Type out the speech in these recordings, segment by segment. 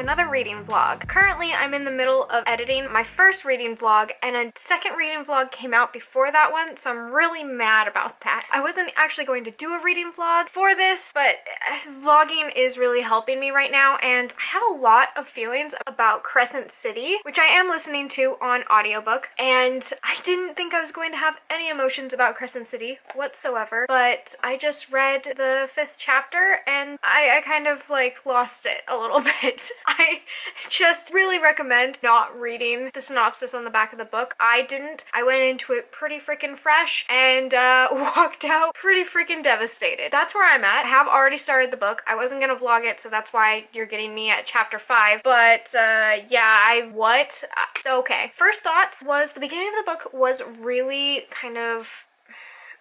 another reading vlog. Currently, I'm in the middle of editing my first reading vlog, and a second reading vlog came out before that one, so I'm really mad about that. I wasn't actually going to do a reading vlog for this, but vlogging is really helping me right now, and I have a lot of feelings about Crescent City, which I am listening to on audiobook, and I didn't think I was going to have any emotions about Crescent City whatsoever, but I just read the 5th chapter, and I kind of like lost it a little bit. I just really recommend not reading the synopsis on the back of the book. I didn't. I went into it pretty freaking fresh and walked out pretty freaking devastated. That's where I'm at. I have already started the book. I wasn't gonna vlog it, so that's why you're getting me at chapter 5. But yeah, okay. First thoughts was the beginning of the book was really kind of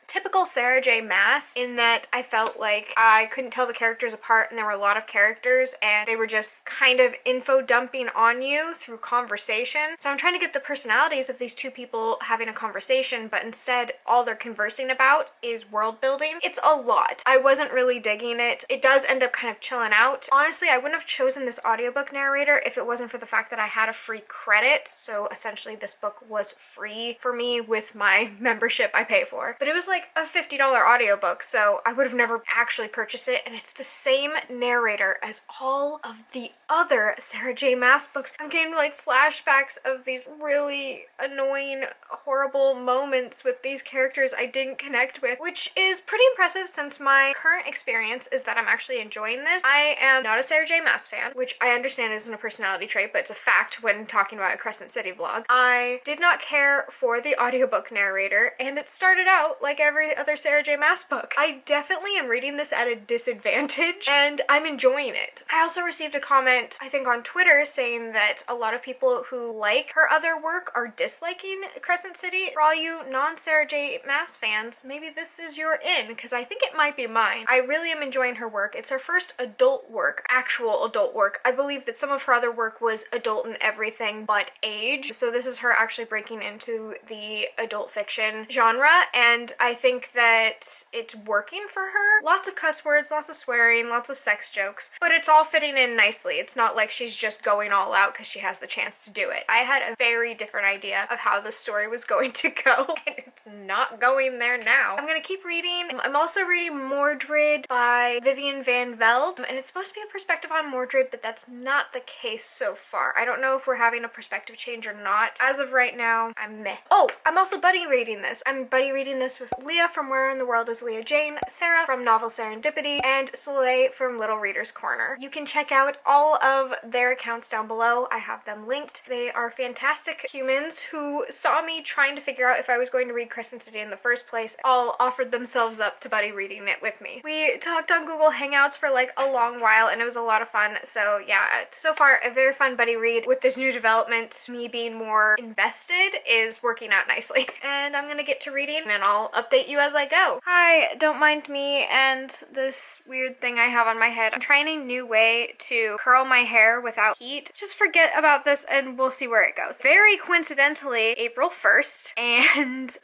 typical Sarah J. Maas in that I felt like I couldn't tell the characters apart, and there were a lot of characters and they were just kind of info dumping on you through conversation. So I'm trying to get the personalities of these two people having a conversation, but instead all they're conversing about is world building. It's a lot. I wasn't really digging it. It does end up kind of chilling out. Honestly, I wouldn't have chosen this audiobook narrator if it wasn't for the fact that I had a free credit. So essentially this book was free for me with my membership I pay for. But it was like a $50 audiobook, so I would have never actually purchased it, and it's the same narrator as all of the other Sarah J. Maas books. I'm getting like flashbacks of these really annoying, horrible moments with these characters I didn't connect with, which is pretty impressive since my current experience is that I'm actually enjoying this. I am not a Sarah J. Maas fan, which I understand isn't a personality trait, but it's a fact when talking about a Crescent City vlog. I did not care for the audiobook narrator, and it started out like every other Sarah J. Maas book. I definitely am reading this at a disadvantage, and I'm enjoying it. I also received a comment, I think on Twitter, saying that a lot of people who like her other work are disliking Crescent City. For all you non-Sarah J. Maas fans, maybe this is your in, because I think it might be mine. I really am enjoying her work. It's her first adult work, actual adult work. I believe that some of her other work was adult in everything but age, so this is her actually breaking into the adult fiction genre, and I think that it's working for her. Lots of cuss words, lots of swearing, lots of sex jokes, but it's all fitting in nicely. It's not like she's just going all out because she has the chance to do it. I had a very different idea of how the story was going to go, and it's not going there now. I'm gonna keep reading. I'm also reading Mordred by Vivian Van Velde, and it's supposed to be a perspective on Mordred, but that's not the case so far. I don't know if we're having a perspective change or not. As of right now, I'm meh. Oh, I'm also buddy reading this. I'm buddy reading this with Leah from Where in the World is Leah Jane, Sarah from novel Sarah-ndipity, and Soleil from Little Reader's Corner. You can check out all of their accounts down below. I have them linked. They are fantastic humans who saw me trying to figure out if I was going to read Crescent City in the first place. All offered themselves up to buddy reading it with me. We talked on Google Hangouts for like a long while, and it was a lot of fun. So yeah, so far a very fun buddy read. With this new development, me being more invested is working out nicely. And I'm gonna get to reading, and I'll update you as I go. Hi, don't mind me and this weird thing I have on my head. I'm trying a new way to curl my hair without heat. Just forget about this and we'll see where it goes. Very coincidentally, April 1st, and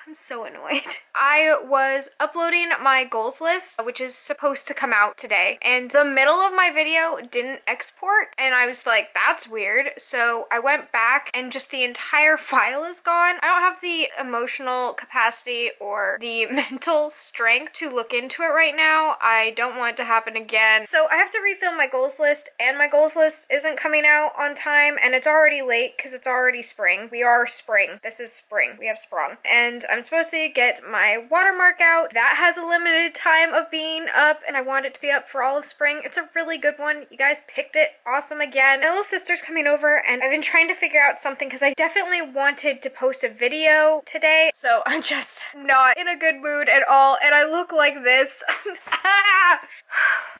I'm so annoyed. I was uploading my goals list, which is supposed to come out today, and the middle of my video didn't export, and I was like, that's weird. So I went back and just the entire file is gone. I don't have the emotional capacity or the mental strength to look into it right now. I don't want it to happen again. So I have to refill my goals list, and my goals list isn't coming out on time, and it's already late because it's already spring. We are spring. This is spring. We have sprung. And I'm supposed to get my Watermark out. That has a limited time of being up, and I want it to be up for all of spring. It's a really good one. You guys picked it. Awesome again. My little sister's coming over, and I've been trying to figure out something because I definitely wanted to post a video today, so I'm just not in a good mood at all, and I look like this.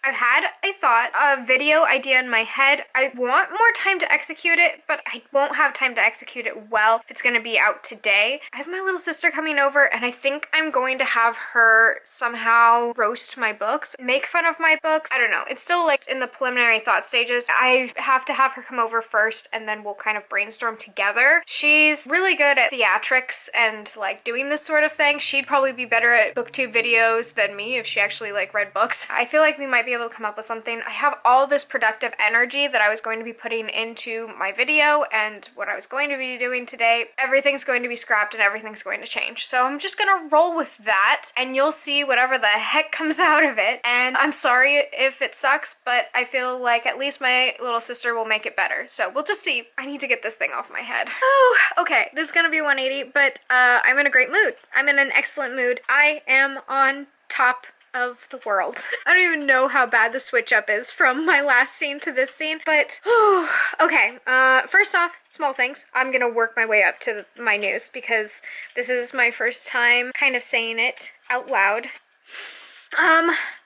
I've had a thought, a video idea in my head. I want more time to execute it, but I won't have time to execute it well if it's going to be out today. I have my little sister coming coming over, and I think I'm going to have her somehow roast my books, make fun of my books. I don't know. It's still like in the preliminary thought stages. I have to have her come over first, and then we'll kind of brainstorm together. She's really good at theatrics and like doing this sort of thing. She'd probably be better at booktube videos than me if she actually like read books. I feel like we might be able to come up with something. I have all this productive energy that I was going to be putting into my video and what I was going to be doing today. Everything's going to be scrapped and everything's going to change. So I'm just gonna roll with that, and you'll see whatever the heck comes out of it. And I'm sorry if it sucks, but I feel like at least my little sister will make it better. So we'll just see. I need to get this thing off my head. Oh, okay. This is gonna be 180, but I'm in a great mood. I'm in an excellent mood. I am on top of the world. I don't even know how bad the switch up is from my last scene to this scene, but okay. First off, small things. I'm gonna work my way up to my news because this is my first time kind of saying it out loud.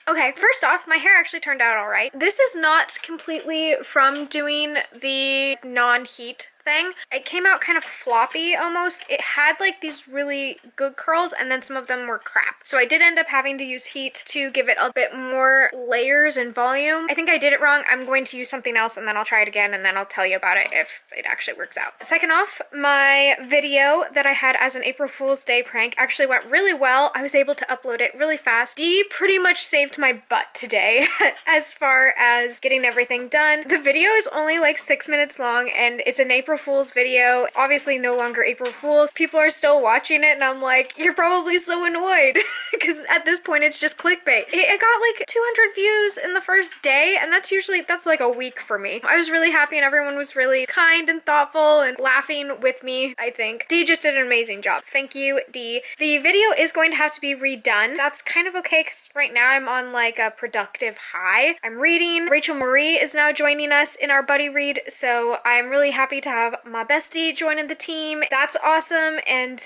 Okay, first off, my hair actually turned out all right. This is not completely from doing the non-heat thing. It came out kind of floppy almost. It had like these really good curls and then some of them were crap. So I did end up having to use heat to give it a bit more layers and volume. I think I did it wrong. I'm going to use something else and then I'll try it again and then I'll tell you about it if it actually works out. Second off, my video that I had as an April Fool's Day prank actually went really well. I was able to upload it really fast. Dee pretty much saved my butt today as far as getting everything done. The video is only like 6 minutes long and it's an April Fool's video. Obviously no longer April Fool's. People are still watching it and I'm like, you're probably so annoyed because at this point it's just clickbait. It got like 200 views in the first day and that's like a week for me. I was really happy and everyone was really kind and thoughtful and laughing with me, I think. Dee just did an amazing job. Thank you, Dee. The video is going to have to be redone. That's kind of okay because right now I'm on like a productive high. I'm reading. Rachael Marie is now joining us in our buddy read, so I'm really happy to have my bestie joining the team. That's awesome. And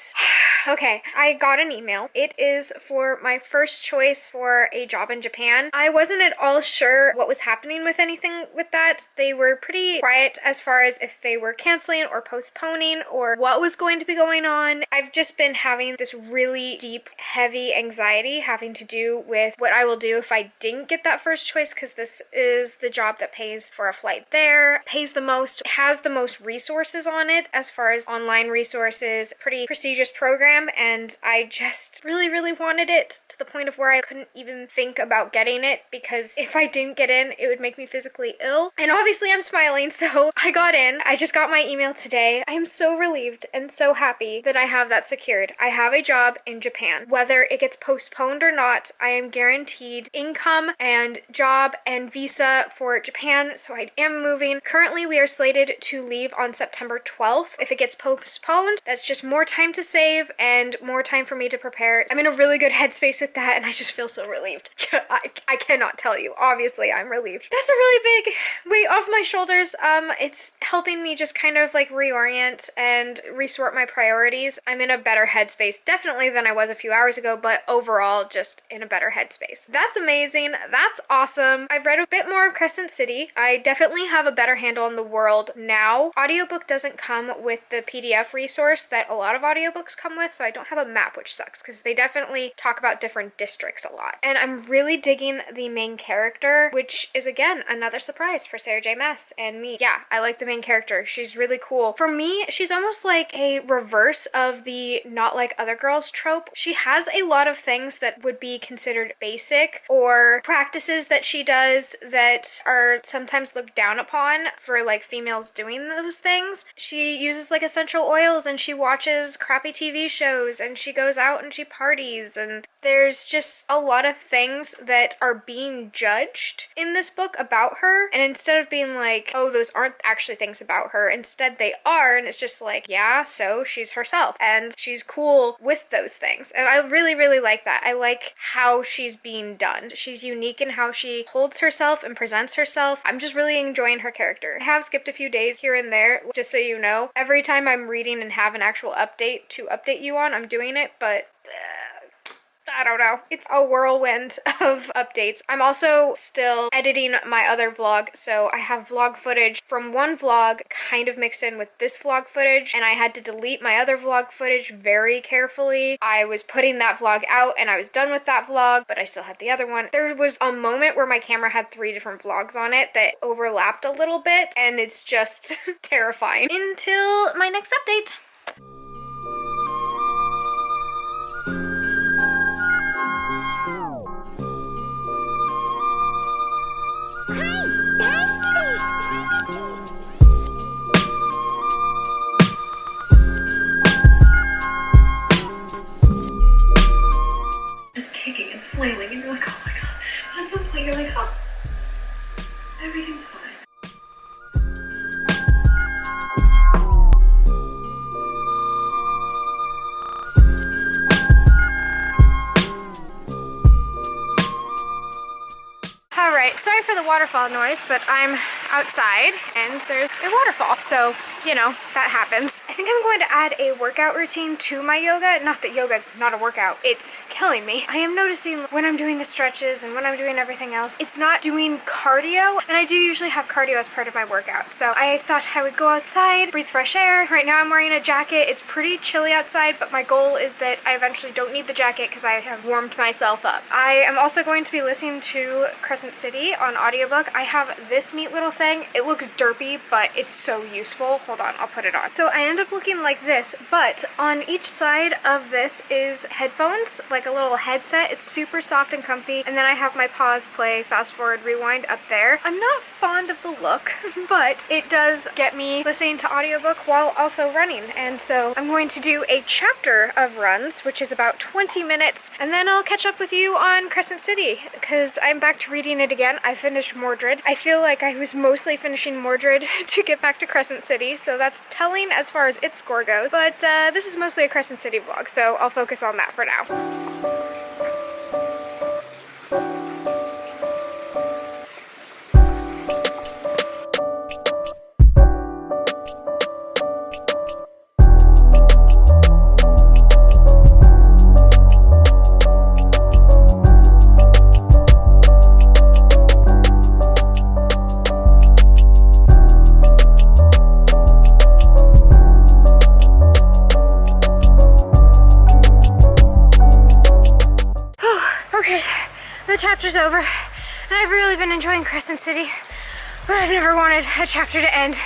okay, I got an email. It is for my first choice for a job in Japan. I wasn't at all sure what was happening with anything with that. They were pretty quiet as far as if they were canceling or postponing or what was going to be going on. I've just been having this really deep, heavy anxiety having to do with what I will do if I didn't get that first choice, because this is the job that pays for a flight there, pays the most, has the most resources on it as far as online resources, pretty prestigious program, and I just really, really wanted it to the point of where I couldn't even think about getting it because if I didn't get in, it would make me physically ill. And obviously I'm smiling, so I got in. I just got my email today. I am so relieved and so happy that I have that secured. I have a job in Japan. Whether it gets postponed or not, I am guaranteed income and job and visa for Japan, so I am moving. Currently, we are slated to leave on September 12th. If it gets postponed, that's just more time to save and more time for me to prepare. I'm in a really good headspace with that, and I just feel so relieved. I cannot tell you. Obviously, I'm relieved. That's a really big weight off my shoulders. It's helping me just kind of like reorient and resort my priorities. I'm in a better headspace, definitely than I was a few hours ago, but overall, just in a better headspace. That's amazing. That's awesome. I've read a bit more of Crescent City. I definitely have a better handle on the world now. Audiobook doesn't come with the PDF resource that a lot of audiobooks come with, so I don't have a map, which sucks because they definitely talk about different districts a lot. And I'm really digging the main character, which is again another surprise for Sarah J. Maas and me. Yeah, I like the main character. She's really cool. For me, she's almost like a reverse of the not like other girls trope. She has a lot of things that would be considered basic or practices that she does that are sometimes looked down upon for like females doing those things. She uses like essential oils and she watches crappy TV shows and she goes out and she parties, and there's just a lot of things that are being judged in this book about her, and instead of being like, oh, those aren't actually things about her, instead they are, and it's just like, yeah, so she's herself and she's cool with those things. And I really, really like that. I like how she's being done. She's unique in how she holds herself and presents herself. I'm just really enjoying her character. I have skipped a few days here and there, just so you know. Every time I'm reading and have an actual update to update you on, I'm doing it, but I don't know. It's a whirlwind of updates. I'm also still editing my other vlog, so I have vlog footage from one vlog kind of mixed in with this vlog footage, and I had to delete my other vlog footage very carefully. I was putting that vlog out and I was done with that vlog, but I still had the other one. There was a moment where my camera had 3 different vlogs on it that overlapped a little bit, and it's just terrifying. Until my next update. Just kicking and flailing, and you're like, oh my god. And at some point you're like, oh, everything's fine. Alright, sorry for the waterfall noise, but I'm outside and there's a waterfall, so, you know, that happens. I think I'm going to add a workout routine to my yoga. Not that yoga's not a workout, it's killing me. I am noticing when I'm doing the stretches and when I'm doing everything else, it's not doing cardio, and I do usually have cardio as part of my workout. So I thought I would go outside, breathe fresh air. Right now I'm wearing a jacket. It's pretty chilly outside, but my goal is that I eventually don't need the jacket because I have warmed myself up. I am also going to be listening to Crescent City on audiobook. I have this neat little thing. It looks derpy, but it's so useful. Hold on, I'll put it on. So I end up looking like this, but on each side of this is headphones, like a little headset. It's super soft and comfy, and then I have my pause, play, fast forward, rewind up there. I'm not fond of the look, but it does get me listening to audiobook while also running, and so I'm going to do a chapter of runs, which is about 20 minutes, and then I'll catch up with you on Crescent City, because I'm back to reading it again. I finished Mordred. I feel like I was mostly finishing Mordred to get back to Crescent City, so that's telling as far as its score goes, but this is mostly a Crescent City vlog, so I'll focus on that for now. Chapter's over, and I've really been enjoying Crescent City, but I've never wanted a chapter to end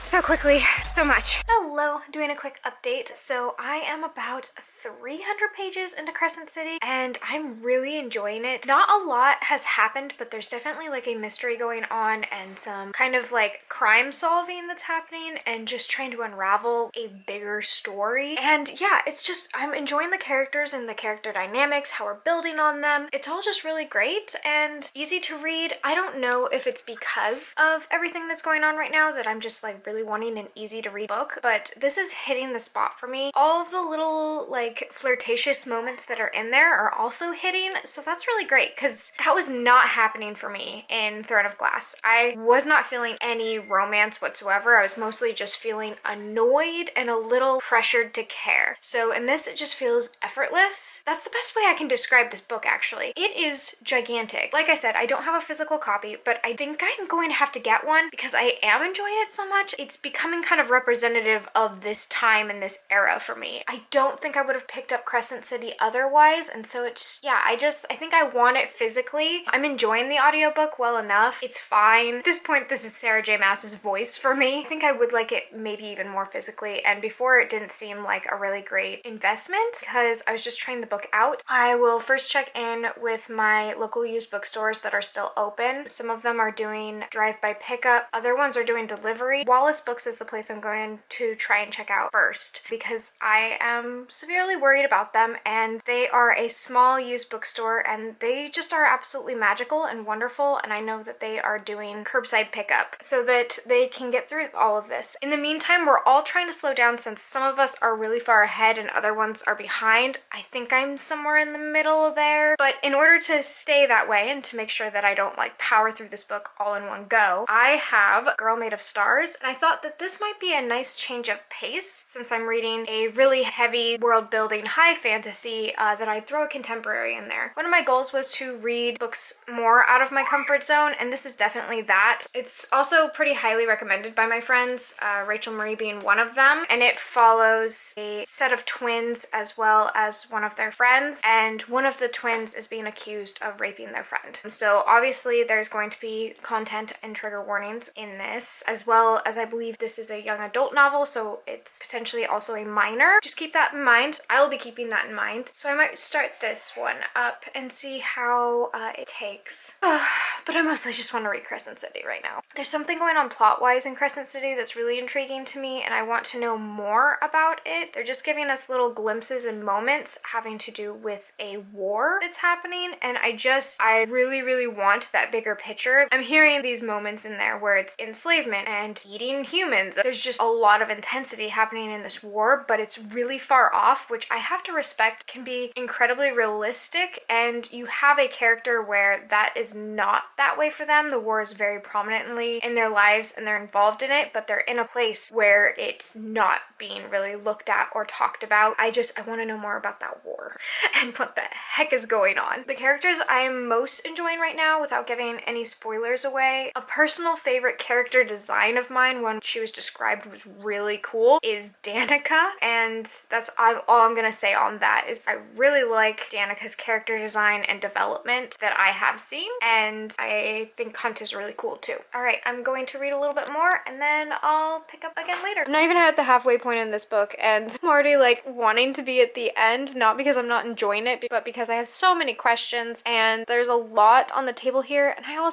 so quickly, so much. Hello, doing a quick update. So I am about 300 pages into Crescent City, and I'm really enjoying it. Not a lot has happened, but there's definitely like a mystery going on and some kind of like crime solving that's happening and just trying to unravel a bigger story. And yeah, it's just, I'm enjoying the characters and the character dynamics, how we're building on them. It's all just really great and easy to read. I don't know if it's because of everything that's going on right now that I'm just like really wanting an easy to read book, but this is hitting the spot for me. All of the little like flirtatious moments that are in there are also hitting, so that's really great because that was not happening for me in Throne of Glass. I was not feeling any romance whatsoever. I was mostly just feeling annoyed and a little pressured to care. So in this, it just feels effortless. That's the best way I can describe this book, actually. It is gigantic. Like I said, I don't have a physical copy, but I think I'm going to have to get one because I am enjoying it so much. It's becoming kind of representative of this time and this era for me. I don't think I would have picked up Crescent City otherwise, and so it's, yeah, I think I want it physically. I'm enjoying the audiobook well enough. It's fine. At this point, this is Sarah J. Maas's voice for me. I think I would like it maybe even more physically, and before it didn't seem like a really great investment because I was just trying the book out. I will first check in with my local used bookstores that are still open. Some of them are doing drive-by pickup. Other ones are doing delivery. Wallace Books is the place I'm going to try and check out first because I am severely worried about them, and they are a small used bookstore and they just are absolutely magical and wonderful, and I know that they are doing curbside pickup so that they can get through all of this. In the meantime, we're all trying to slow down since some of us are really far ahead and other ones are behind. I think I'm somewhere in the middle there, but in order to stay that way and to make sure that I don't like power through this book all in one go, I have Girl Made of Stars, and I thought that this might be a nice change of pace case, since I'm reading a really heavy world building high fantasy, that I'd throw a contemporary in there. One of my goals was to read books more out of my comfort zone, and this is definitely that. It's also pretty highly recommended by my friends, Rachael Marie being one of them, and it follows a set of twins as well as one of their friends, and one of the twins is being accused of raping their friend. So obviously there's going to be content and trigger warnings in this, as well as I believe this is a young adult novel, so it's potentially also a minor. Just keep that in mind. I will be keeping that in mind. So I might start this one up and see how it takes. But I mostly just want to read Crescent City right now. There's something going on plot-wise in Crescent City that's really intriguing to me, and I want to know more about it. They're just giving us little glimpses and moments having to do with a war that's happening, and I really want that bigger picture. I'm hearing these moments in there where it's enslavement and eating humans. There's just a lot of intensity happening in this war, but it's really far off, which I have to respect. Can be incredibly realistic, and you have a character where that is not that way for them. The war is very prominently in their lives and they're involved in it, but they're in a place where it's not being really looked at or talked about. I want to know more about that war and what the heck is going on. The characters I'm most enjoying right now, without giving any spoilers away, a personal favorite character design of mine, when she was described was really cool, is Danica, and that's all I'm gonna say on that. Is I really like Danica's character design and development that I have seen, and I think Hunt is really cool too. Alright, I'm going to read a little bit more and then I'll pick up again later. I'm not even at the halfway point in this book, and I'm already like wanting to be at the end, not because I'm not enjoying it, but because I have so many questions and there's a lot on the table here, and I'm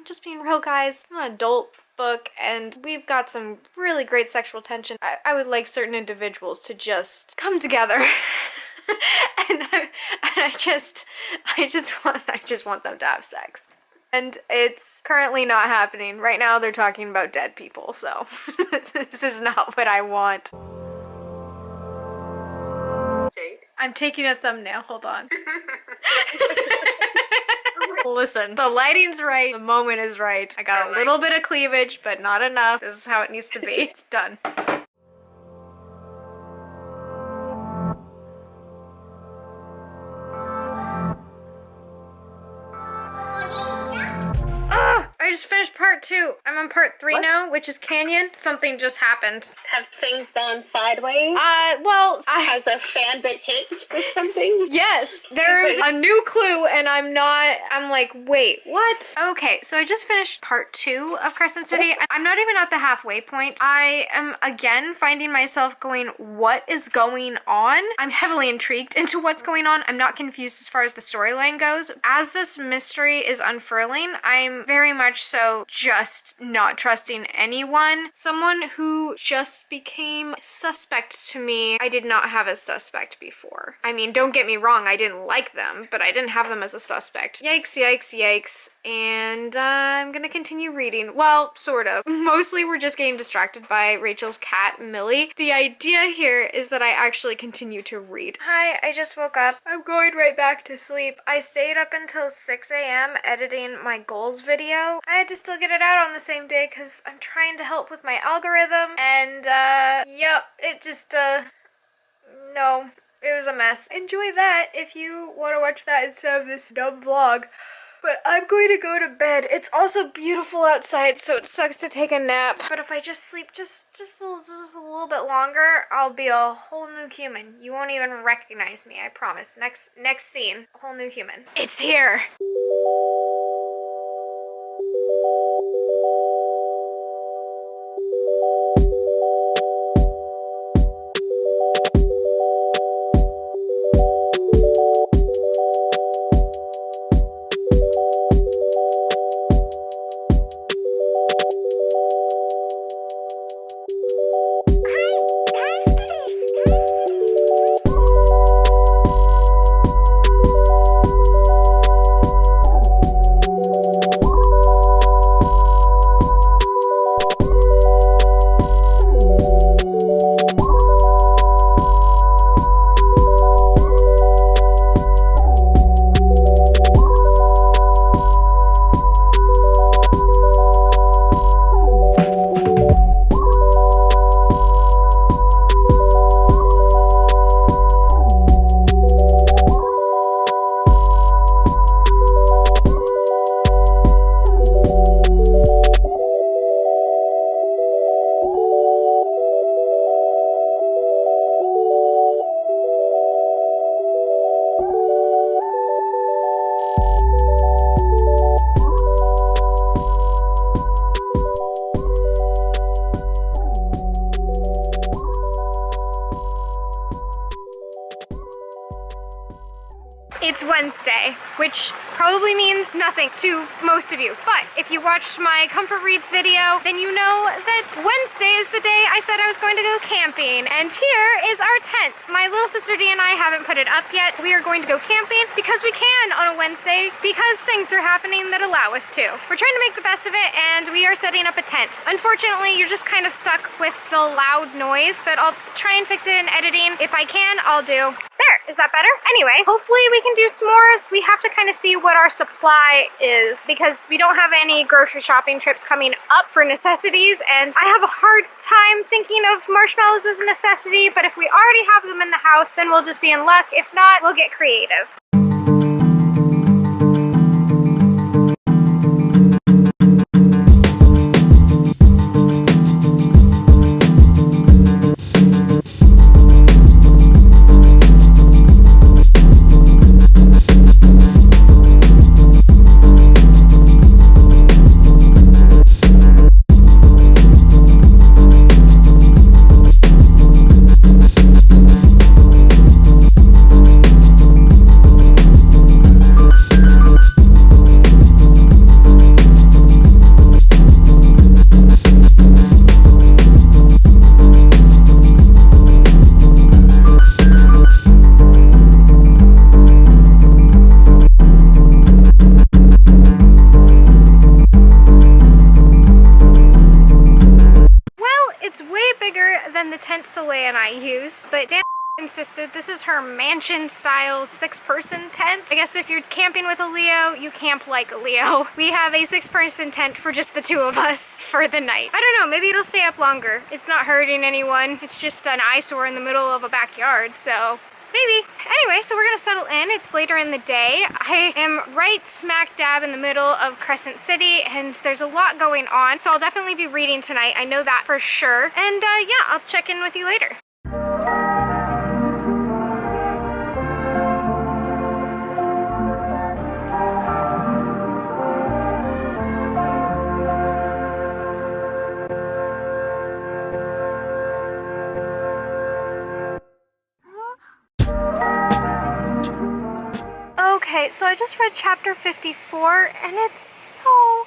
just being real, guys. It's an adult book and we've got some really great sexual tension. I would like certain individuals to just come together. and I just want them to have sex. And it's currently not happening. Right now they're talking about dead people, so this is not what I want. Jade. I'm taking a thumbnail, hold on. Listen, the lighting's right, the moment is right. I got a little bit of cleavage, but not enough. This is how it needs to be. It's done. I just finished part 2. I'm on part 3 now, which is Canyon. Something just happened. Have things gone sideways? Well, Has a fan been hit with something? Yes, there's a new clue and I'm like, wait, what? Okay, so I just finished part 2 of Crescent City. I'm not even at the halfway point. I am again finding myself going, what is going on? I'm heavily intrigued into what's going on. I'm not confused as far as the storyline goes. As this mystery is unfurling, I'm very much so just not trusting anyone. Someone who just became suspect to me. I did not have a suspect before. I mean, don't get me wrong, I didn't like them, but I didn't have them as a suspect. Yikes, yikes, yikes. And I'm gonna continue reading. Well, sort of. Mostly we're just getting distracted by Rachel's cat, Millie. The idea here is that I actually continue to read. Hi, I just woke up. I'm going right back to sleep. I stayed up until 6 a.m. editing my goals video. I had to still get it out on the same day because I'm trying to help with my algorithm, and yep, it just no, it was a mess. Enjoy that if you want to watch that instead of this dumb vlog. But I'm going to go to bed. It's also beautiful outside, so it sucks to take a nap. But if I just sleep just a little bit longer, I'll be a whole new human. You won't even recognize me, I promise. Next scene, a whole new human. It's here. It's Wednesday, which probably means nothing to most of you. But if you watched my Comfort Reads video, then you know that Wednesday is the day I said I was going to go camping. And here is our tent. My little sister Dee and I haven't put it up yet. We are going to go camping because we can on a Wednesday because things are happening that allow us to. We're trying to make the best of it and we are setting up a tent. Unfortunately, you're just kind of stuck with the loud noise, but I'll try and fix it in editing. If I can, I'll do. There, is that better? Anyway, hopefully we can do s'mores. We have to kind of see what our supply is because we don't have any grocery shopping trips coming up for necessities, and I have a hard time thinking of marshmallows as a necessity, but if we already have them in the house, then we'll just be in luck. If not, we'll get creative. Leah and I use, but Dan insisted this is her mansion style 6-person tent. I guess if you're camping with a Leo, you camp like a Leo. We have a 6-person tent for just the 2 of us for the night. I don't know, maybe it'll stay up longer. It's not hurting anyone. It's just an eyesore in the middle of a backyard, so maybe. Anyway, so we're gonna settle in. It's later in the day. I am right smack dab in the middle of Crescent City, and there's a lot going on, so I'll definitely be reading tonight. I know that for sure. And yeah, I'll check in with you later. Okay, so I just read chapter 54, and it's so...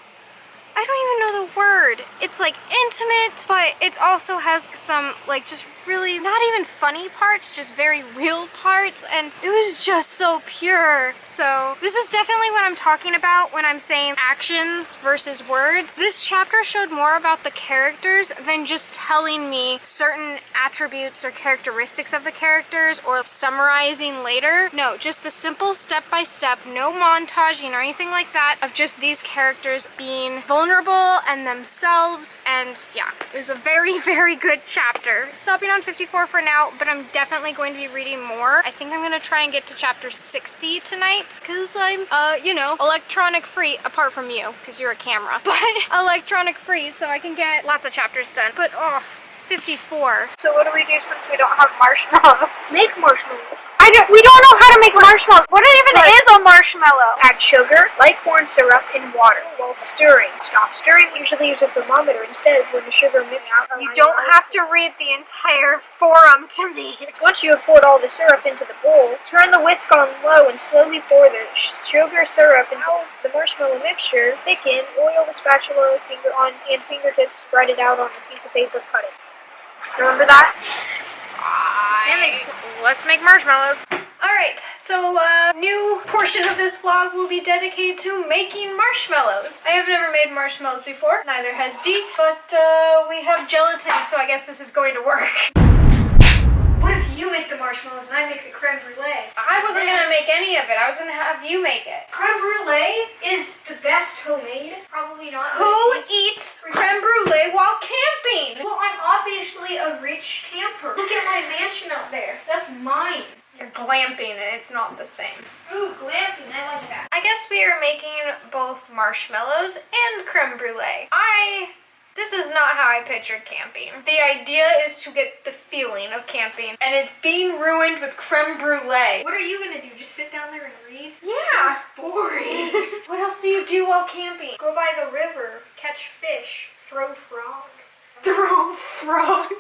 I don't even know the word. It's like intimate, but it also has some like just really not even funny parts, just very real parts, and it was just so pure. So this is definitely what I'm talking about when I'm saying actions versus words. This chapter showed more about the characters than just telling me certain attributes or characteristics of the characters or summarizing later. No, just the simple step-by-step, no montaging or anything like that, of just these characters being vulnerable and themselves, and yeah, it was a very, very good chapter. Stopping on 54 for now, but I'm definitely going to be reading more. I think I'm gonna try and get to chapter 60 tonight, because I'm, you know, electronic free, apart from you, because you're a camera, but electronic free, so I can get lots of chapters done. But, oh, 54. So what do we do since we don't have marshmallows? Make marshmallows. We don't know how to make marshmallows. What even is a marshmallow? Add sugar, light corn syrup, and water while stirring. Stop stirring. Usually use a thermometer instead when the sugar mixes out. You don't have to read the entire forum to me. Once you have poured all the syrup into the bowl, turn the whisk on low and slowly pour the sugar syrup into the marshmallow mixture. Thicken, oil the spatula and fingertips, spread it out on a piece of paper, cut it. Remember that? Let's make marshmallows. Alright, so new portion of this vlog will be dedicated to making marshmallows. I have never made marshmallows before, neither has Dee, but we have gelatin, so I guess this is going to work. What if you make the marshmallows and I make the creme brulee? I wasn't gonna make any of it, I was gonna have you make it. Creme brulee is the best homemade. Probably not. Who eats creme brulee while camping? Well, I'm obviously a rich camper. Look at my mansion up there. That's mine. You're glamping and it's not the same. Ooh, glamping. I like that. I guess we are making both marshmallows and creme brulee. This is not how I pictured camping. The idea is to get the feeling of camping, and it's being ruined with creme brulee. What are you gonna do? Just sit down there and read? Yeah. So boring. What else do you do while camping? Go by the river, catch fish, throw frogs. Throw frogs.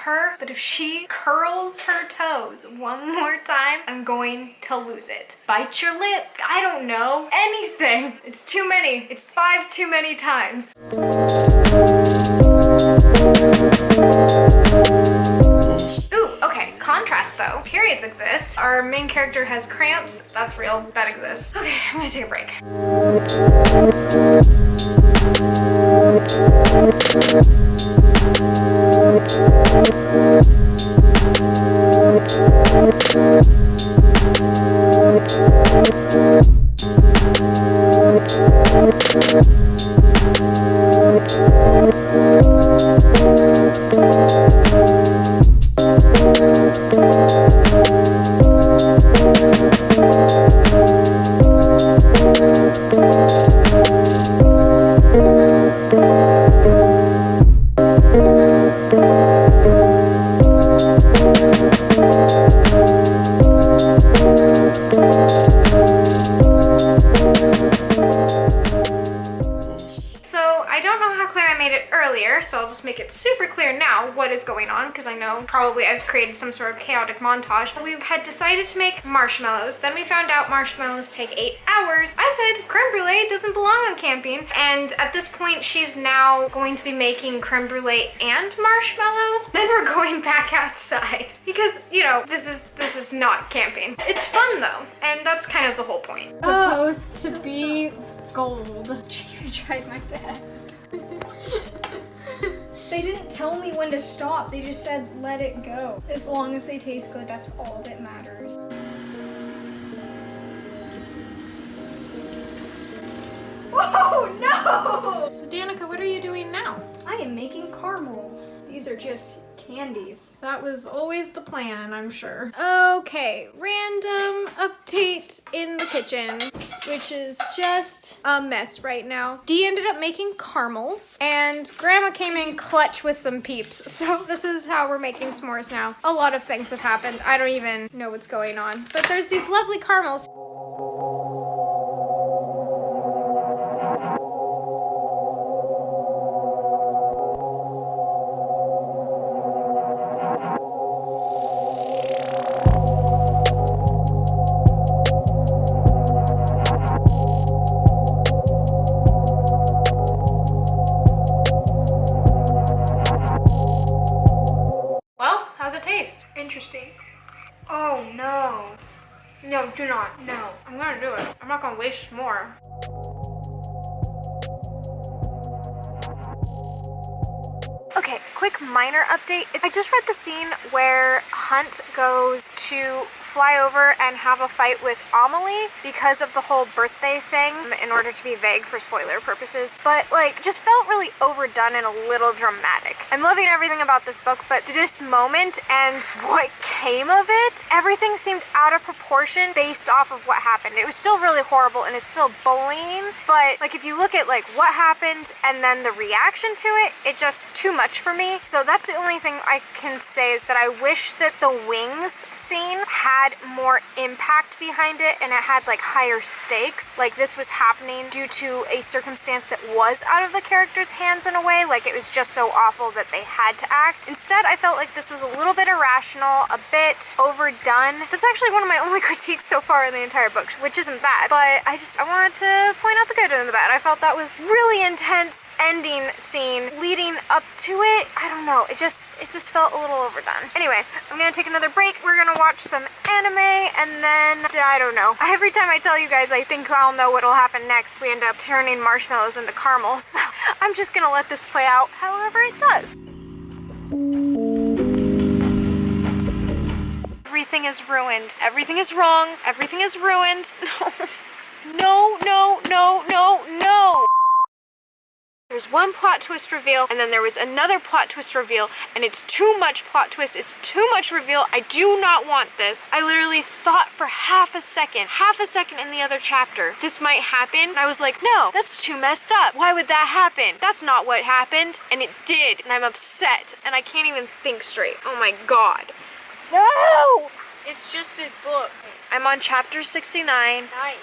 her, but if she curls her toes one more time, I'm going to lose it. Bite your lip. I don't know. Anything. It's too many. It's 5 too many times. Ooh, okay. Contrast though. Periods exist. Our main character has cramps. That's real. That exists. Okay, I'm gonna take a break. So I'll just make it super clear now what is going on, because I know probably I've created some sort of chaotic montage. We had decided to make marshmallows. Then we found out marshmallows take 8 hours. I said creme brulee doesn't belong on camping. And at this point, she's now going to be making creme brulee and marshmallows. Then we're going back outside because, you know, this is not camping. It's fun though. And that's kind of the whole point. Supposed to be gold. I tried my best. They didn't tell me when to stop. They just said let it go. As long as they taste good, that's all that matters. Whoa, no! So Danica, what are you doing now? I am making caramels. These are just candies. That was always the plan, I'm sure. Okay, random update in the kitchen, which is just a mess right now. Dee ended up making caramels, and Grandma came in clutch with some peeps. So this is how we're making s'mores now. A lot of things have happened. I don't even know what's going on. But there's these lovely caramels. Interesting. Oh no. No, do not. No. I'm gonna do it. I'm not gonna waste more. Okay, quick minor update. I just read the scene where Hunt goes to fly over and have a fight with Amelie because of the whole birthday thing in order to be vague for spoiler purposes, but like just felt really overdone and a little dramatic. I'm loving everything about this book, but this moment and what came of it, everything seemed out of proportion based off of what happened. It was still really horrible and it's still bullying, but like if you look at like what happened and then the reaction to it, it just too much for me. So that's the only thing I can say is that I wish that the wings scene had more impact behind it and it had like higher stakes. Like this was happening due to a circumstance that was out of the character's hands in a way. Like it was just so awful that they had to act. Instead, I felt like this was a little bit irrational, a bit overdone. That's actually one of my only critiques so far in the entire book, which isn't bad, but I wanted to point out the good and the bad. I felt that was really intense ending scene leading up to it. I don't know, it just felt a little overdone. Anyway, I'm gonna take another break. We're gonna watch some anime, and then, I don't know. Every time I tell you guys I think I'll know what'll happen next, we end up turning marshmallows into caramels. So I'm just gonna let this play out however it does. Everything is ruined. Everything is wrong. Everything is ruined. No. No. There's one plot twist reveal, and then there was another plot twist reveal, and it's too much plot twist, it's too much reveal. I do not want this. I literally thought for half a second in the other chapter, this might happen. And I was like, no, that's too messed up. Why would that happen? That's not what happened. And it did, and I'm upset, and I can't even think straight. Oh my god. No! It's just a book. I'm on chapter 69. Nice.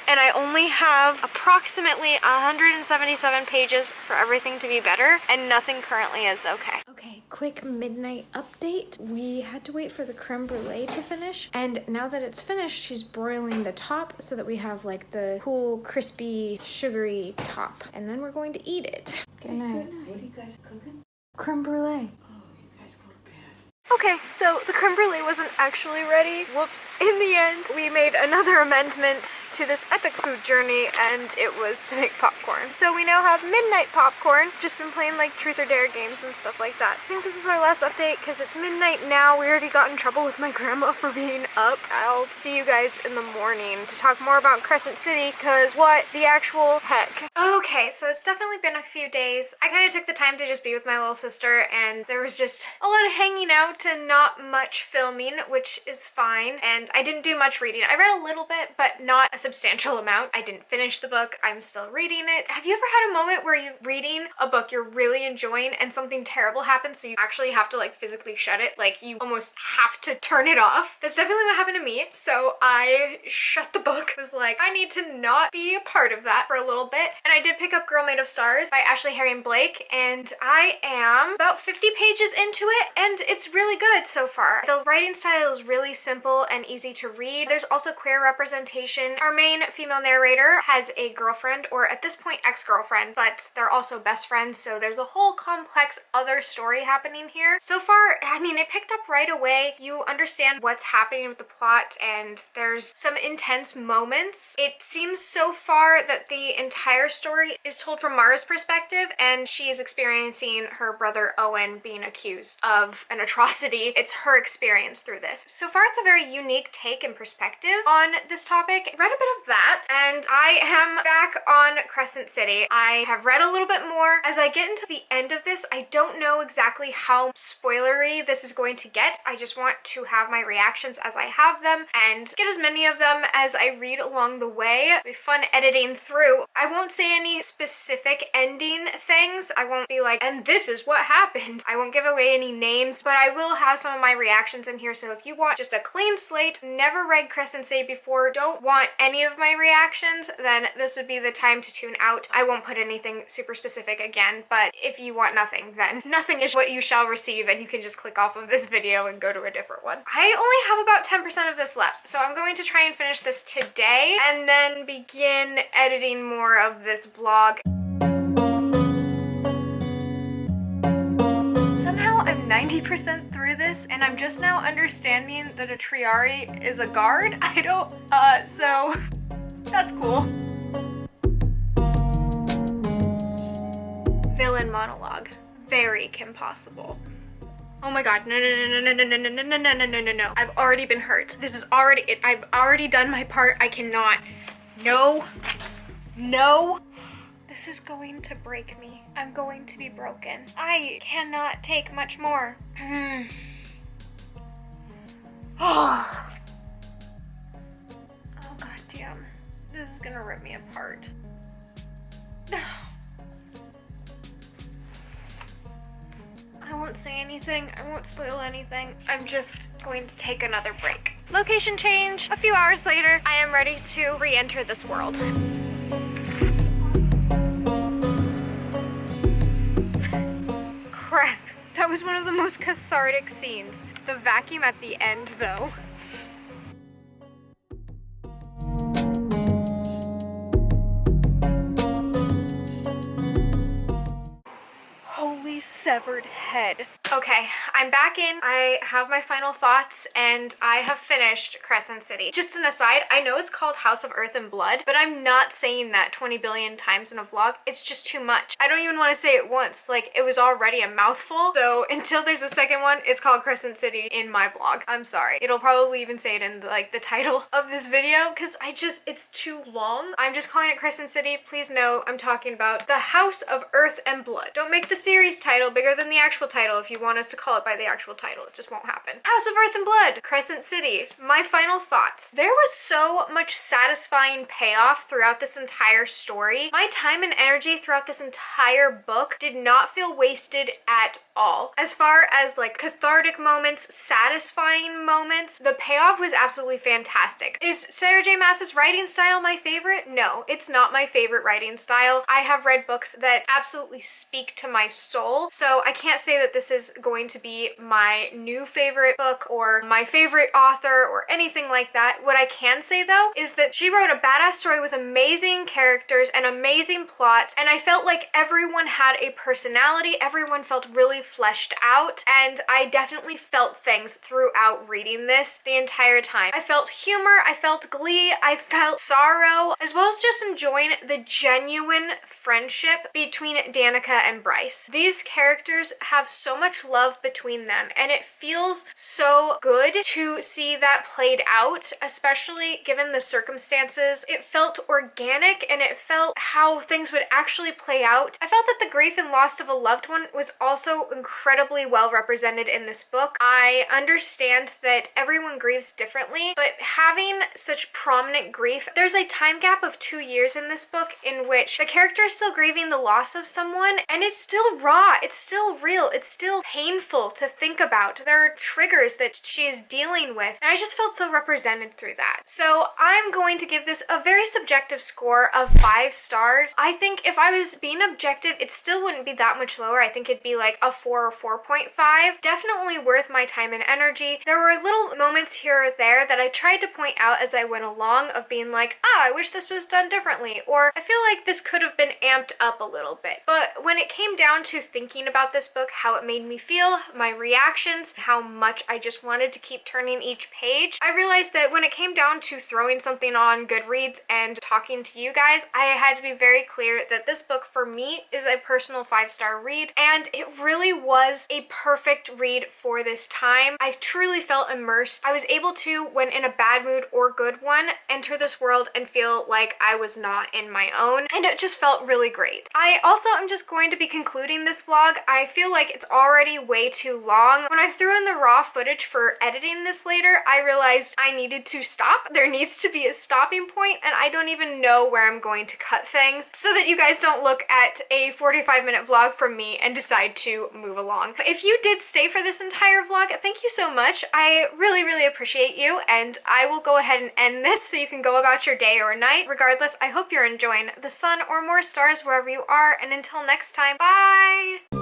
And I only have approximately 177 pages for everything to be better, and nothing currently is okay. Okay, quick midnight update. We had to wait for the creme brulee to finish, and now that it's finished, she's broiling the top so that we have like the cool, crispy, sugary top, and then we're going to eat it. Good night. What are you guys cooking? Creme brulee. Oh, you guys go to bed. Okay, so the creme brulee wasn't actually ready. Whoops. In the end, we made another amendment to this epic food journey, and it was to make popcorn. So we now have midnight popcorn. Just been playing like truth or dare games and stuff like that. I think this is our last update because it's midnight now. We already got in trouble with my grandma for being up. I'll see you guys in the morning to talk more about Crescent City, because what the actual heck. Okay, so it's definitely been a few days. I kind of took the time to just be with my little sister, and there was just a lot of hanging out and not much filming, which is fine. And I didn't do much reading. I read a little bit, but not a substantial amount. I didn't finish the book. I'm still reading it. Have you ever had a moment where you're reading a book you're really enjoying and something terrible happens, so you actually have to like physically shut it? Like you almost have to turn it off. That's definitely what happened to me. So I shut the book. I was like, I need to not be a part of that for a little bit. And I did pick up Girl Made of Stars by Ashley Harry and Blake, and I am about 50 pages into it, and it's really good so far. The writing style is really simple and easy to read. There's also queer representation. Our main female narrator has a girlfriend, or at this point ex-girlfriend, but they're also best friends, so there's a whole complex other story happening here. So far, I mean, it picked up right away. You understand what's happening with the plot, and there's some intense moments. It seems so far that the entire story is told from Mara's perspective, and she is experiencing her brother Owen being accused of an atrocity. It's her experience through this. So far, it's a very unique take and perspective on this topic. I read a bit of that, and I am back on Crescent City. I have read a little bit more. As I get into the end of this, I don't know exactly how spoilery this is going to get. I just want to have my reactions as I have them and get as many of them as I read along the way. It'll be fun editing through. I won't say any specific ending things. I won't be like, and this is what happened. I won't give away any names, but I will have some of my reactions in here. So if you want just a clean slate, never read Crescent City before, don't want any of my reactions, then this would be the time to tune out. I won't put anything super specific again, but if you want nothing, then nothing is what you shall receive, and you can just click off of this video and go to a different one. I only have about 10% of this left, so I'm going to try and finish this today and then begin editing more of this vlog. Somehow I'm 90% through this, and I'm just now understanding that a Triari is a guard. I don't, so that's cool. Villain monologue. Very Kim Possible. Oh my god, no, no, no, no, no, no, no, no, no, no, no, no, no, no. I've already been hurt. This is already it. I've already done my part. I cannot. No. No. This is going to break me. I'm going to be broken. I cannot take much more. Oh. Oh god damn. This is gonna rip me apart. I won't say anything. I won't spoil anything. I'm just going to take another break. Location change. A few hours later, I am ready to re-enter this world. Crap. That was one of the most cathartic scenes. The vacuum at the end, though. Holy severed head. Okay, I'm back in. I have my final thoughts, and I have finished Crescent City. Just an aside, I know it's called House of Earth and Blood, but I'm not saying that 20 billion times in a vlog. It's just too much. I don't even want to say it once. Like, it was already a mouthful. So until there's a second one, it's called Crescent City in my vlog. I'm sorry. It'll probably even say it in like the title of this video, because it's too long. I'm just calling it Crescent City. Please know I'm talking about the House of Earth and Blood. Don't make the series title bigger than the actual title if you want us to call it by the actual title. It just won't happen. House of Earth and Blood, Crescent City. My final thoughts. There was so much satisfying payoff throughout this entire story. My time and energy throughout this entire book did not feel wasted at all. As far as like cathartic moments, satisfying moments, the payoff was absolutely fantastic. Is Sarah J. Maas's writing style my favorite? No, it's not my favorite writing style. I have read books that absolutely speak to my soul, so I can't say that this is is going to be my new favorite book or my favorite author or anything like that. What I can say though is that she wrote a badass story with amazing characters and amazing plot, and I felt like everyone had a personality, everyone felt really fleshed out, and I definitely felt things throughout reading this the entire time. I felt humor, I felt glee, I felt sorrow, as well as just enjoying the genuine friendship between Danica and Bryce. These characters have so much love between them, and it feels so good to see that played out, especially given the circumstances. It felt organic, and it felt how things would actually play out. I felt that the grief and loss of a loved one was also incredibly well represented in this book. I understand that everyone grieves differently, but having such prominent grief, there's a time gap of 2 years in this book in which the character is still grieving the loss of someone, and it's still raw, it's still real, it's still painful to think about. There are triggers that she is dealing with, and I just felt so represented through that. So I'm going to give this a very subjective score of 5 stars. I think if I was being objective, it still wouldn't be that much lower. I think it'd be like a 4 or 4.5. Definitely worth my time and energy. There were little moments here or there that I tried to point out as I went along of being like, I wish this was done differently, or I feel like this could have been amped up a little bit. But when it came down to thinking about this book, how it made me feel, my reactions, how much I just wanted to keep turning each page, I realized that when it came down to throwing something on Goodreads and talking to you guys, I had to be very clear that this book for me is a personal 5-star read, and it really was a perfect read for this time. I truly felt immersed. I was able to, when in a bad mood or good one, enter this world and feel like I was not in my own, and it just felt really great. I also am just going to be concluding this vlog. I feel like it's already way too long. When I threw in the raw footage for editing this later, I realized I needed to stop. There needs to be a stopping point, and I don't even know where I'm going to cut things so that you guys don't look at a 45-minute vlog from me and decide to move along. But if you did stay for this entire vlog, thank you so much. I really, really appreciate you, and I will go ahead and end this so you can go about your day or night. Regardless, I hope you're enjoying the sun or more stars wherever you are, and until next time, bye!